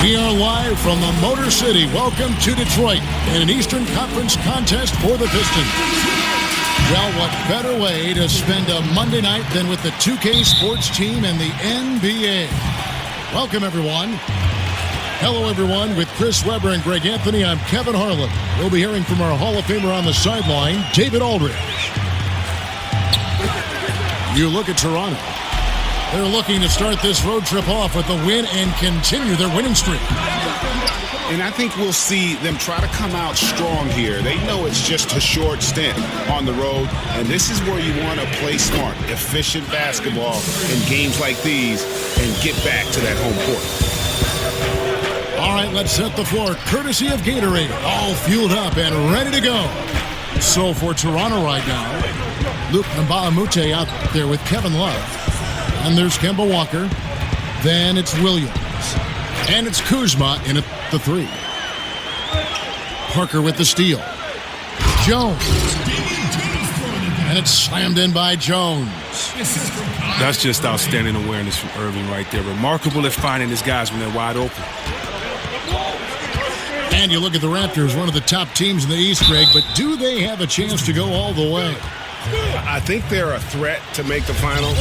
We are live from the Motor City. Welcome to Detroit in an Eastern Conference contest for the Pistons. Well, what better way to spend a Monday night than with the 2K sports team and the NBA? Welcome, everyone. Hello, everyone. With Chris Webber and Greg Anthony, I'm Kevin Harlan. We'll be hearing from our Hall of Famer on the sideline, David Aldridge. You look at Toronto. They're looking to start this road trip off with a win and continue their winning streak. And I think we'll see them try to come out strong here. They know it's just a short stint on the road, and this is where you want to play smart, efficient basketball in games like these and get back to that home court. All right, let's set the floor. Courtesy of Gatorade, all fueled up and ready to go. So for Toronto right now, Luke Mbamute out there with Kevin Love. And there's Kemba Walker. Then it's Williams. And it's Kuzma in at the 3. Parker with the steal. Jones. And it's slammed in by Jones. That's just outstanding awareness from Irving right there. Remarkable at finding his guys when they're wide open. And you look at the Raptors, one of the top teams in the East, Greg, but do they have a chance to go all the way? I think they're a threat to make the finals.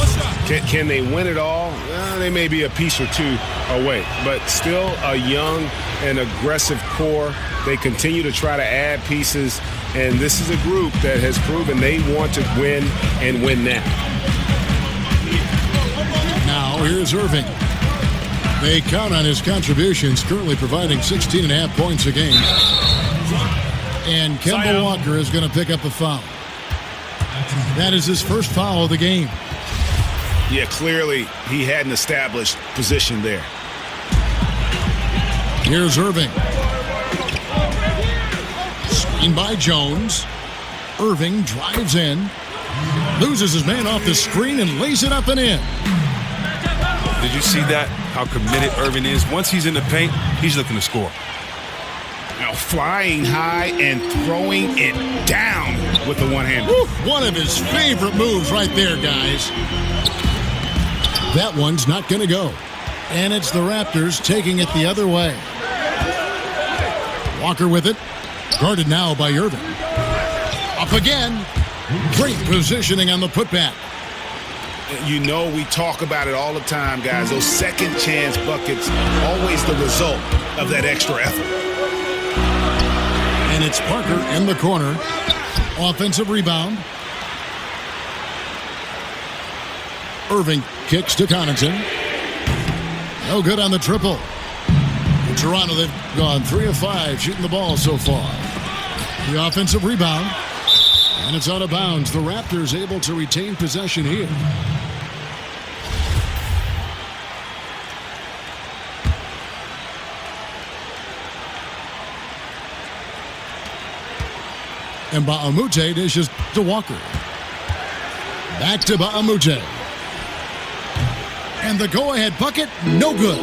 Can they win it all? They may be a piece or two away, but still a young and aggressive core. They continue to try to add pieces, and this is a group that has proven they want to win and win now. Now here's Irving. They count on his contributions, currently providing 16.5 points a game. And Kemba Walker is going to pick up a foul. That is his first foul of the game. Yeah, clearly he had an established position there. Here's Irving. Screen by Jones. Irving drives in. Loses his man off the screen and lays it up and in. Did you see that? How committed Irving is. Once he's in the paint, he's looking to score. Now flying high and throwing it down with the one-hander. One of his favorite moves right there, guys. That one's not going to go. And it's the Raptors taking it the other way. Walker with it. Guarded now by Irving. Up again. Great positioning on the putback. You know we talk about it all the time, guys. Those second chance buckets, always the result of that extra effort. And it's Parker in the corner. Offensive rebound. Irving kicks to Connaughton. No good on the triple. In Toronto, they've gone 3 of 5 shooting the ball so far. The offensive rebound. And it's out of bounds. The Raptors able to retain possession here. And Mbamute dishes to Walker. Back to Mbamute. And the go-ahead bucket, no good.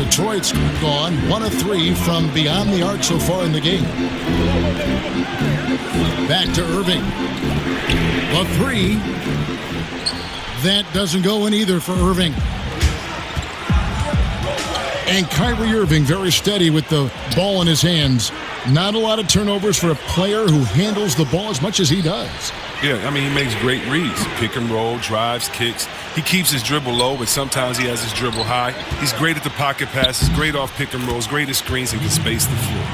Detroit's gone 1 of 3 from beyond the arc so far in the game. Back to Irving. A 3. That doesn't go in either for Irving. And Kyrie Irving very steady with the ball in his hands. Not a lot of turnovers for a player who handles the ball as much as he does. Yeah, I mean, he makes great reads. Pick and roll, drives, kicks. He keeps his dribble low, but sometimes he has his dribble high. He's great at the pocket passes, great off pick and rolls, great at screens, and can space the floor.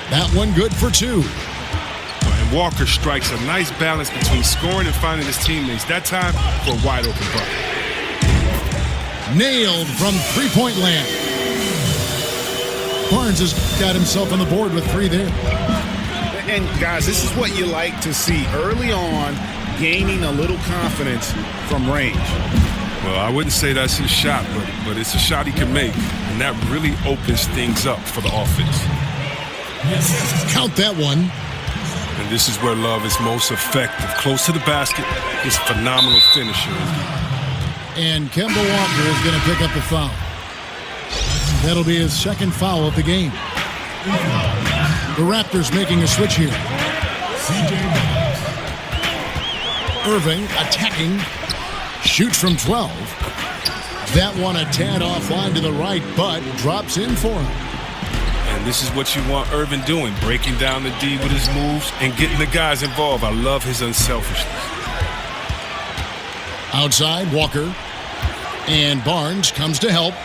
That one good for 2. And Walker strikes a nice balance between scoring and finding his teammates. That time for a wide open bucket. Nailed from three-point land. Barnes has got himself on the board with 3 there. And guys, this is what you like to see early on, gaining a little confidence from range. Well, I wouldn't say that's his shot, but it's a shot he can make, and that really opens things up for the offense. Count that one. And this is where Love is most effective. Close to the basket, his phenomenal finisher. And Kemba Walker is going to pick up the foul. That'll be his second foul of the game. The Raptors making a switch here. Irving attacking. Shoots from 12. That one a tad offline to the right, but drops in for him. And this is what you want Irving doing, breaking down the D with his moves and getting the guys involved. I love his unselfishness. Outside, Walker. And Barnes comes to help.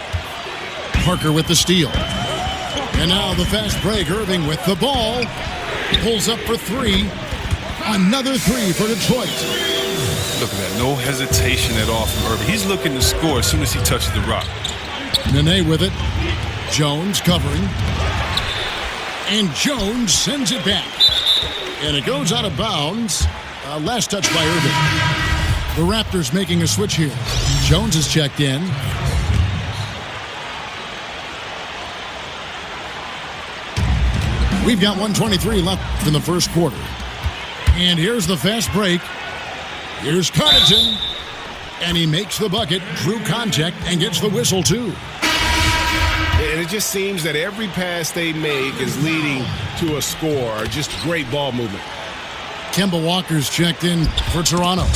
Parker with the steal. And now the fast break. Irving with the ball. Pulls up for three. Another three for Detroit. Look at that. No hesitation at all from Irving. He's looking to score as soon as he touches the rock. Nene with it. Jones covering. And Jones sends it back. And it goes out of bounds. Last touch by Irving. The Raptors making a switch here. Jones is checked in. We've got 1:23 left in the first quarter. And here's the fast break. Here's Connaughton. And he makes the bucket, drew contact, and gets the whistle too. And it just seems that every pass they make is leading to a score. Just great ball movement. Kemba Walker's checked in for Toronto.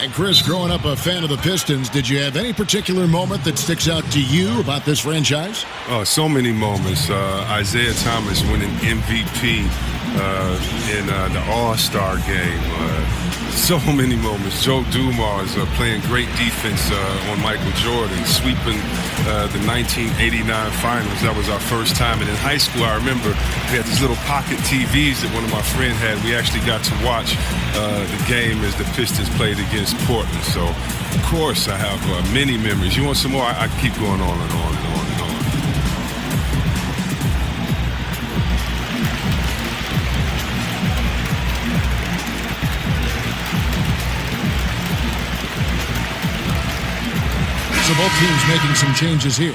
And Chris, growing up a fan of the Pistons, did you have any particular moment that sticks out to you about this franchise? Oh, so many moments. Isaiah Thomas winning MVP in the All-Star game. So many moments. Joe Dumars playing great defense on Michael Jordan, sweeping the 1989 finals. That was our first time. And in high school, I remember we had these little pocket TVs that one of my friends had. We actually got to watch the game as the Pistons played against Portland. So, of course, I have many memories. You want some more? I keep going on and on and on and on. So both teams making some changes here.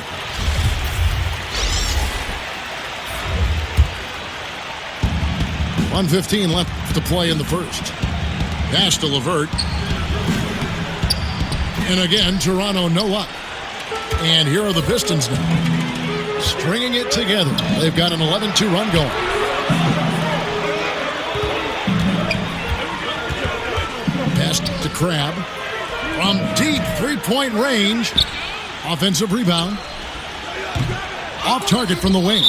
.115 left to play in the first. Pass to LeVert. And again, Toronto no luck. And here are the Pistons now. Stringing it together. They've got an 11-2 run going. Pass to Crabbe. From deep three-point range. Offensive rebound. Off target from the wing.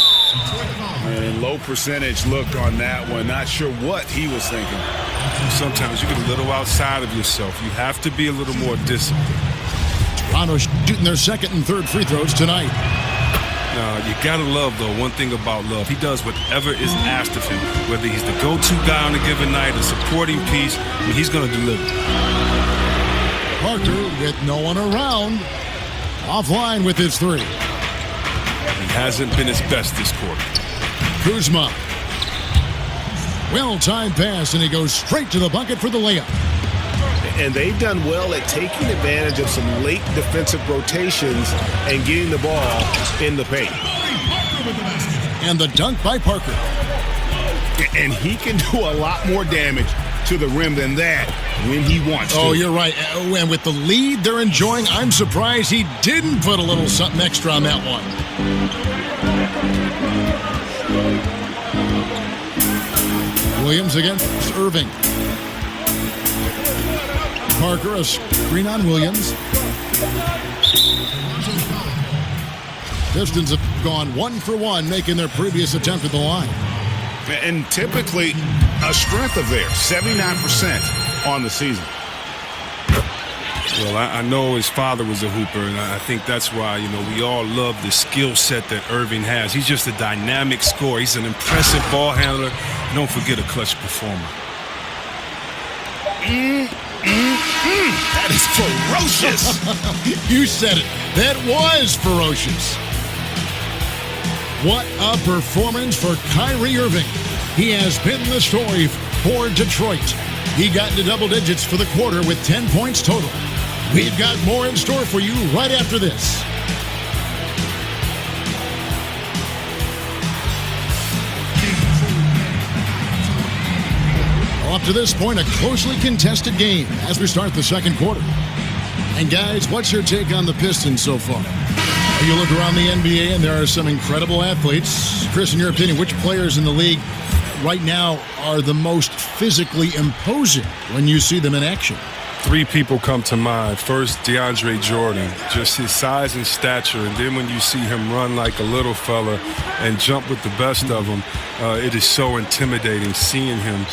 And low percentage look on that one. Not sure what he was thinking. Sometimes you get a little outside of yourself. You have to be a little more disciplined. Toronto shooting their second and third free throws tonight. You gotta love, though, one thing about Love. He does whatever is asked of him. Whether he's the go-to guy on a given night, a supporting piece, he's gonna deliver. Parker with no one around. Offline with his three. He hasn't been his best this quarter. Kuzma. Well-timed pass, and he goes straight to the bucket for the layup. And they've done well at taking advantage of some late defensive rotations and getting the ball in the paint. And the dunk by Parker. And he can do a lot more damage to the rim than that when he wants to. Oh, you're right. And with the lead they're enjoying, I'm surprised he didn't put a little something extra on that one. Williams against Irving. Parker, a screen on Williams. Pistons have gone 1 for 1, making their previous attempt at the line. And typically a strength of theirs, 79% on the season. Well, I know his father was a hooper, and I think that's why, we all love the skill set that Irving has. He's just a dynamic scorer. He's an impressive ball handler. Don't forget a clutch performer. That is ferocious. You said it. That was ferocious. What a performance for Kyrie Irving. He has been the story for Detroit. He got into double digits for the quarter with 10 points total. We've got more in store for you right after this. Up to this point, a closely contested game as we start the second quarter. And guys, what's your take on the Pistons so far? You look around the NBA and there are some incredible athletes. Chris, in your opinion, which players in the league right now are the most physically imposing when you see them in action? Three people come to mind. First, DeAndre Jordan, just his size and stature. And then when you see him run like a little fella and jump with the best of them, it is so intimidating seeing him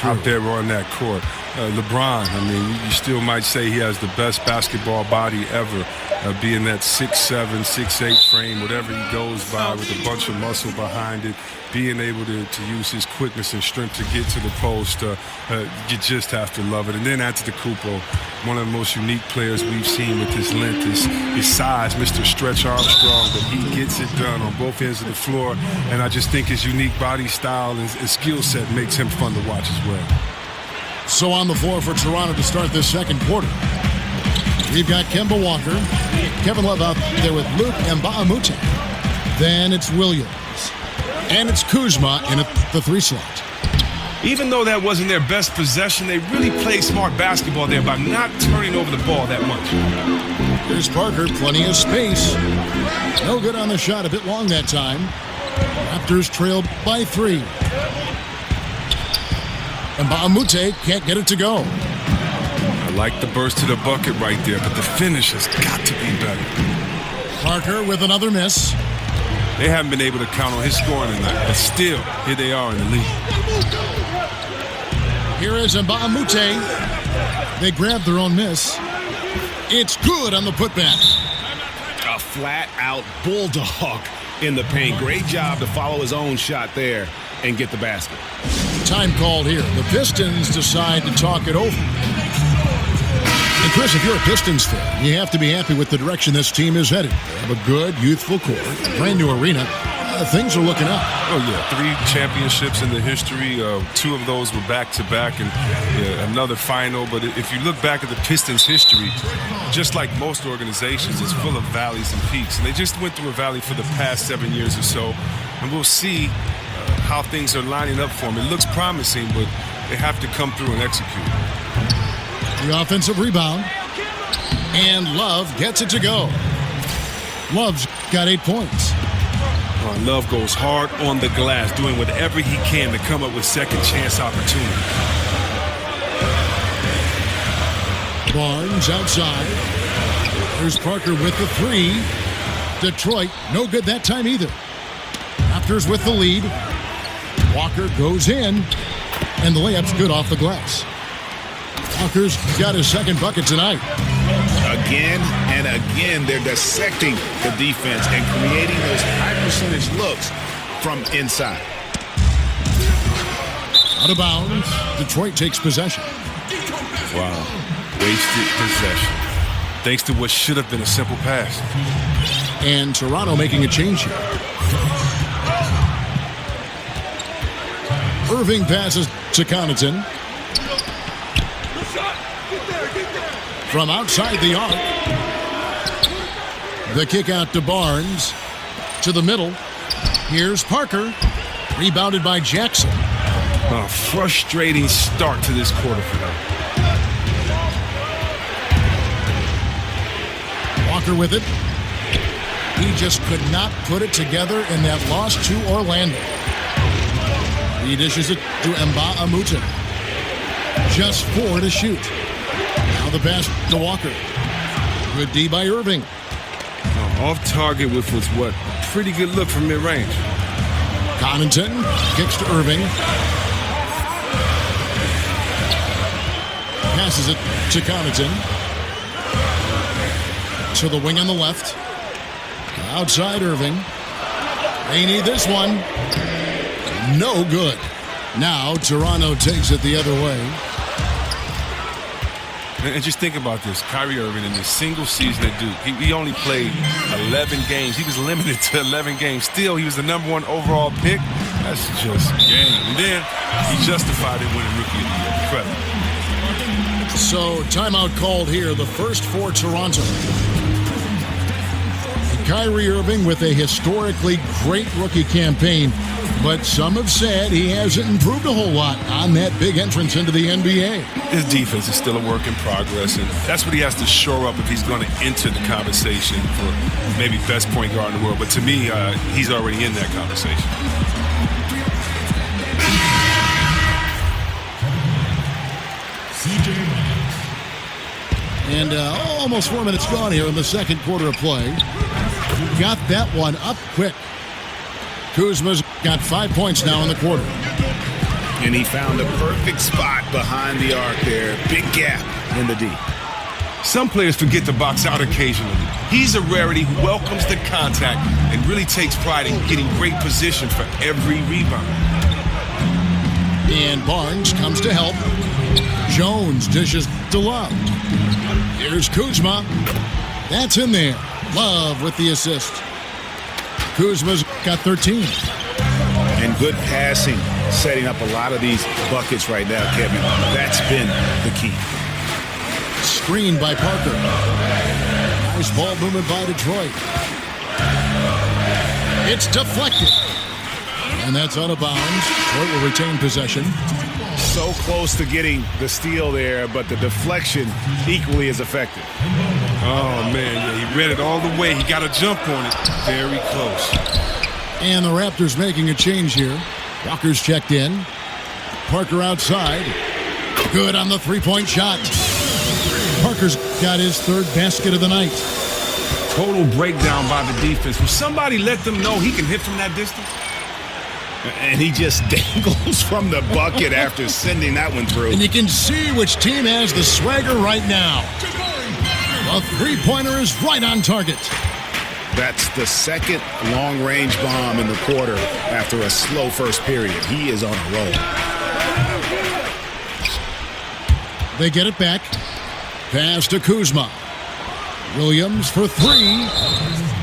out there on that court. LeBron, I mean, you still might say he has the best basketball body ever, being that 6'7", 6'8" frame, whatever he goes by, with a bunch of muscle behind it, being able to use his quickness and strength to get to the post. You just have to love it. And then Antetokounmpo, one of the most unique players we've seen with his length, his size, Mr. Stretch Armstrong, but he gets it done on both ends of the floor. And I just think his unique body style and skill set makes him fun to watch as well. So on the floor for Toronto to start this second quarter, we've got Kemba Walker, Kevin Love out there with Luke Mbamute. Then it's Williams. And it's Kuzma in at the 3 slot. Even though that wasn't their best possession, they really played smart basketball there by not turning over the ball that much. Here's Parker, plenty of space. No good on the shot, a bit long that time. Raptors trailed by 3. And Mbamute can't get it to go. I like the burst to the bucket right there, but the finish has got to be better. Parker with another miss. They haven't been able to count on his scoring tonight, but still, here they are in the lead. Here is Mbamute. They grabbed their own miss. It's good on the putback. A flat-out bulldog in the paint. Great job to follow his own shot there and get the basket. Time called here. The Pistons decide to talk it over. And Chris, if you're a Pistons fan, you have to be happy with the direction this team is headed. They have a good, youthful core, brand new arena. Things are looking up. Oh, yeah. 3 championships in the history. 2 of those were back-to-back, and another final. But if you look back at the Pistons' history, just like most organizations, it's full of valleys and peaks. And they just went through a valley for the past 7 years or so. And we'll see how things are lining up for them. It looks promising, but they have to come through and execute. The offensive rebound. And Love gets it to go. Love's got 8 points. Love goes hard on the glass, doing whatever he can to come up with second chance opportunities. Barnes outside. There's Parker with the 3. Detroit, no good that time either. Raptors with the lead. Walker goes in, and the layup's good off the glass. Walker's got his second bucket tonight. Again and again, they're dissecting the defense and creating those high-percentage looks from inside. Out of bounds. Detroit takes possession. Wow. Wasted possession. Thanks to what should have been a simple pass. And Toronto making a change here. Irving passes to Connaughton. From outside the arc. The kick out to Barnes. To the middle. Here's Parker. Rebounded by Jackson. A frustrating start to this quarter for them. Walker with it. He just could not put it together in that loss to Orlando. He dishes it to Mbamute. Just 4 to shoot. Now the pass to Walker. Good D by Irving. Off target with what's a pretty good look from mid-range. Connaughton kicks to Irving. Passes it to Connaughton. To the wing on the left. Outside Irving. They need this one. No good. Now Toronto takes it the other way. And just think about this. Kyrie Irving in this single season at Duke, he only played 11 games. He was limited to 11 games. Still, he was the #1 overall pick. That's just game. And then he justified it winning Rookie of the Year. Incredible. So timeout called here, the first for Toronto. And Kyrie Irving with a historically great rookie campaign. But some have said he hasn't improved a whole lot on that big entrance into the NBA. His defense is still a work in progress, and that's what he has to shore up if he's going to enter the conversation for maybe best point guard in the world. But to me, he's already in that conversation. And almost 4 minutes gone here in the second quarter of play. Got that one up quick. Kuzma's got 5 points now in the quarter. And he found a perfect spot behind the arc there. Big gap in the D. Some players forget to box out occasionally. He's a rarity who welcomes the contact and really takes pride in getting great position for every rebound. And Barnes comes to help. Jones dishes to Love. Here's Kuzma. That's in there. Love with the assist. Kuzma's got 13. And good passing, setting up a lot of these buckets right now, Kevin. That's been the key. Screen by Parker. Nice ball movement by Detroit. It's deflected. And that's out of bounds. Detroit will retain possession. So close to getting the steal there, but the deflection equally as effective. Oh, man, yeah, he read it all the way. He got a jump on it. Very close. And the Raptors making a change here. Walker's checked in. Parker outside. Good on the three-point shot. Parker's got his third basket of the night. Total breakdown by the defense. Will somebody let them know he can hit from that distance? And he just dangles from the bucket after sending that one through. And you can see which team has the swagger right now. A three-pointer is right on target. That's the second long-range bomb in the quarter after a slow first period. He is on a roll. They get it back. Pass to Kuzma. Williams for three.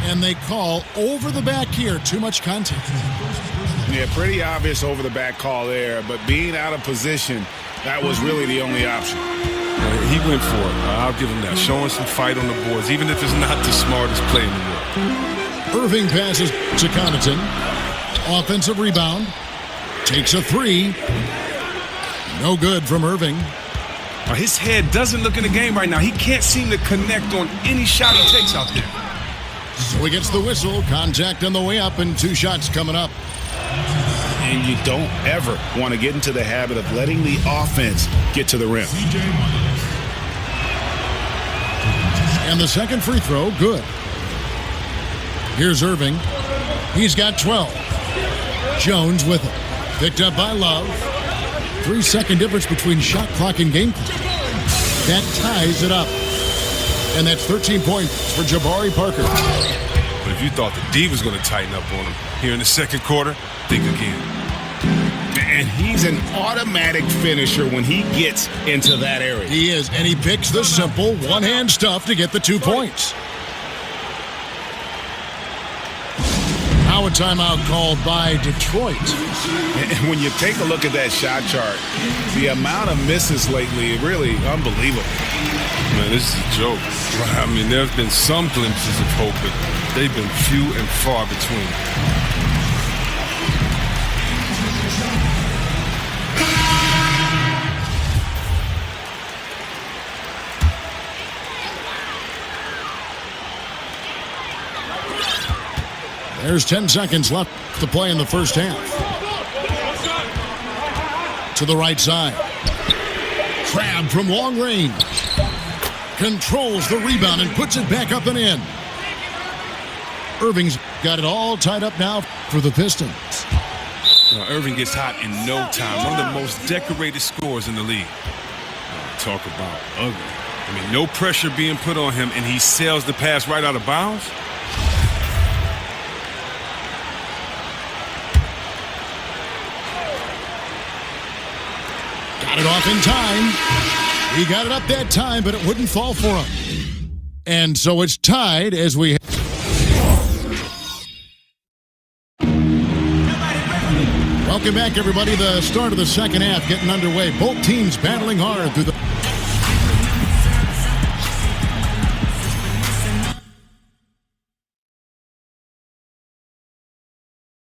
And they call over the back here. Too much contact. Yeah, pretty obvious over the back call there, but being out of position, that was really the only option. He went for it. I'll give him that. Showing some fight on the boards, even if it's not the smartest play in the world. Irving passes to Connaughton. Offensive rebound. Takes a three. No good from Irving. His head doesn't look in the game right now. He can't seem to connect on any shot he takes out there. So he gets the whistle. Contact on the way up and 2 shots coming up. And you don't ever want to get into the habit of letting the offense get to the rim. And the second free throw, good. Here's Irving. He's got 12. Jones with it. Picked up by Love. 3-second difference between shot clock and game clock. That ties it up. And that's 13 points for Jabari Parker. But if you thought the D was going to tighten up on him here in the second quarter, think again. And he's an automatic finisher when he gets into that area. He is, and he picks the simple one-hand stuff to get the 2 points. Now a timeout called by Detroit. And when you take a look at that shot chart, the amount of misses lately, really unbelievable. Man, this is a joke. I mean, there have been some glimpses of hope, but they've been few and far between. There's 10 seconds left to play in the first half. To the right side. Crab from long range. Controls the rebound and puts it back up and in. Irving's got it all tied up now for the Pistons. Irving gets hot in no time. One of the most decorated scorers in the league. Talk about ugly. I mean, no pressure being put on him, and he sails the pass right out of bounds. Got it off in time. He got it up that time, but it wouldn't fall for him. And so it's tied as we... Welcome back, everybody. The start of the second half getting underway. Both teams battling hard through the...